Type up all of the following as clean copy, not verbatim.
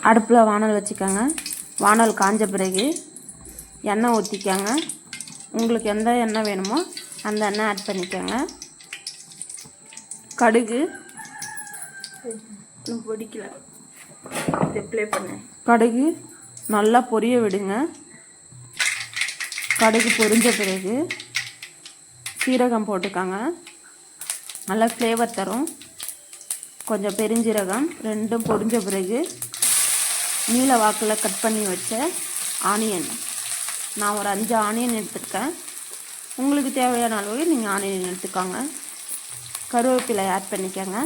அடுப்பில் வானல் வச்சுக்கோங்க. வானல் காஞ்ச பிறகு எண்ணெய் ஊற்றிக்கோங்க. உங்களுக்கு எந்த எண்ணெய் வேணுமோ அந்த எண்ணெய் ஆட் பண்ணிக்கோங்க. கடுகு பொடிக்கல ப்ளே பண்ண கடுகு நல்லா பொரிய விடுங்க. கடுகு பொரிஞ்ச பிறகு சீரகம் போட்டுக்கோங்க. நல்லா ஃப்ளேவர் தரும். கொஞ்சம் பெருஞ்சீரகம் ரெண்டும் பொரிஞ்ச பிறகு நீல வாக்கில் கட் பண்ணி வச்ச ஆனியன், நான் ஒரு 5 ஆனியன் எடுத்துருக்கேன். உங்களுக்கு தேவையான அளவு நீங்கள் ஆனியன் எடுத்துக்கோங்க. கருவேப்பிலை ஆட் பண்ணிக்கோங்க.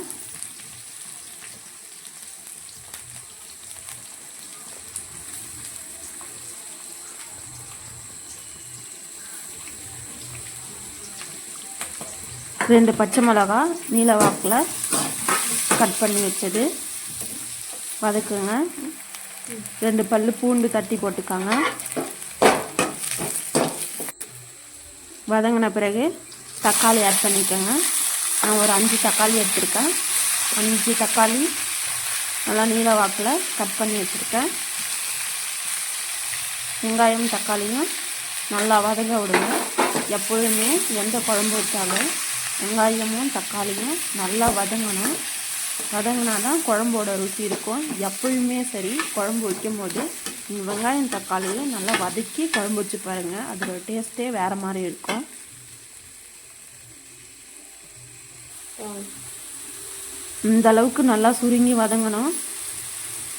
ரெண்டு பச்சை மிளகாய் நீல வாக்கில் கட் பண்ணி வச்சது வதக்குங்க. 2 பல்லு பூண்டு தட்டி போட்டுக்காங்க. வதங்கின பிறகு தக்காளி ஆட் பண்ணிக்கோங்க. நான் ஒரு 5 தக்காளி எடுத்துருக்கேன். 5 தக்காளி நல்லா நீல வாக்கில் கட் பண்ணி வச்சுருக்கேன். வெங்காயம் தக்காளியும் நல்லா வதங்க விடுங்க. எப்பொழுதுமே எந்த குழம்பு வச்சாலும் வெங்காயமும் தக்காளியும் நல்லா வதங்கணும். வதங்கினா தான் குழம்போட ருசி இருக்கும். எப்பொழுதுமே சரி, குழம்பு வைக்கும் போது நீங்கள் வெங்காயம் தக்காளியை நல்லா வதக்கி குழம்பு வச்சு பாருங்கள். அதோட டேஸ்ட்டே வேறு மாதிரி இருக்கும். இந்த அளவுக்கு நல்லா சுருங்கி வதங்கணும்.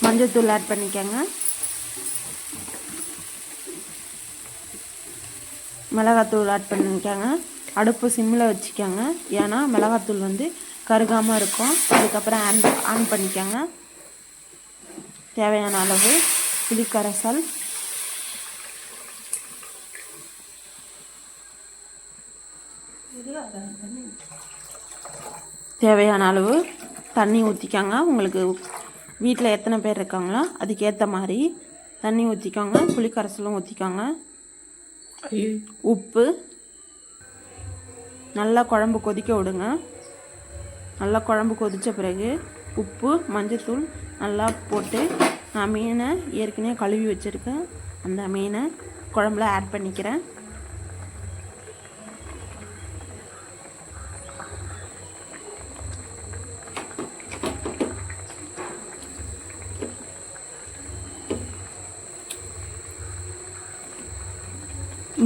மஞ்சள்தூள் ஆட் பண்ணிக்கோங்க. மிளகாத்தூள் ஆட் பண்ணிக்கோங்க. அடுப்பு சிம்மில் வச்சுக்கோங்க. ஏன்னா மிளகாத்தூள் கருகாமல் இருக்கும். அதுக்கப்புறம் ஆன் பண்ணிக்கோங்க. தேவையான அளவு புளிக்கரைசல், தேவையான அளவு தண்ணி ஊற்றிக்கோங்க. உங்களுக்கு வீட்டில் எத்தனை பேர் இருக்காங்களோ அதுக்கேற்ற மாதிரி தண்ணி ஊற்றிக்கோங்க. புளிக்கரைசலும் ஊற்றிக்கோங்க. உப்பு, நல்லா குழம்பு கொதிக்க விடுங்க. நல்லா குழம்பு கொதித்த பிறகு உப்பு மஞ்சள்தூள் நல்லா போட்டு நான் மீனை ஏற்கனவே கழுவி வச்சுருக்கேன். அந்த மீனை குழம்புல ஆட் பண்ணிக்கிறேன்.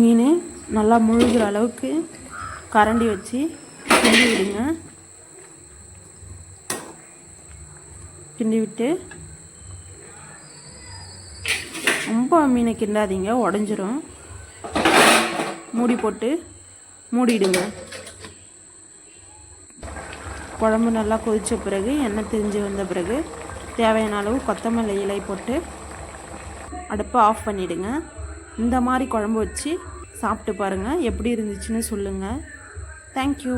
மீன் நல்லா முழுகிற அளவுக்கு கரண்டி வச்சு கிண்டி விடுங்க. கிண்டி விட்டு ரொம்ப மீனை கிண்டாதீங்க, உடஞ்சிரும். மூடி போட்டு மூடிடுங்க. குழம்பு நல்லா கொதித்த பிறகு எண்ணெய் திரிஞ்சு வந்த பிறகு தேவையான அளவு கொத்தமல்லி இலை போட்டு அடுப்பை ஆஃப் பண்ணிவிடுங்க. இந்த மாதிரி குழம்பு வச்சு சாப்பிட்டு பாருங்கள். எப்படி இருந்துச்சுன்னு சொல்லுங்கள். தேங்க்யூ.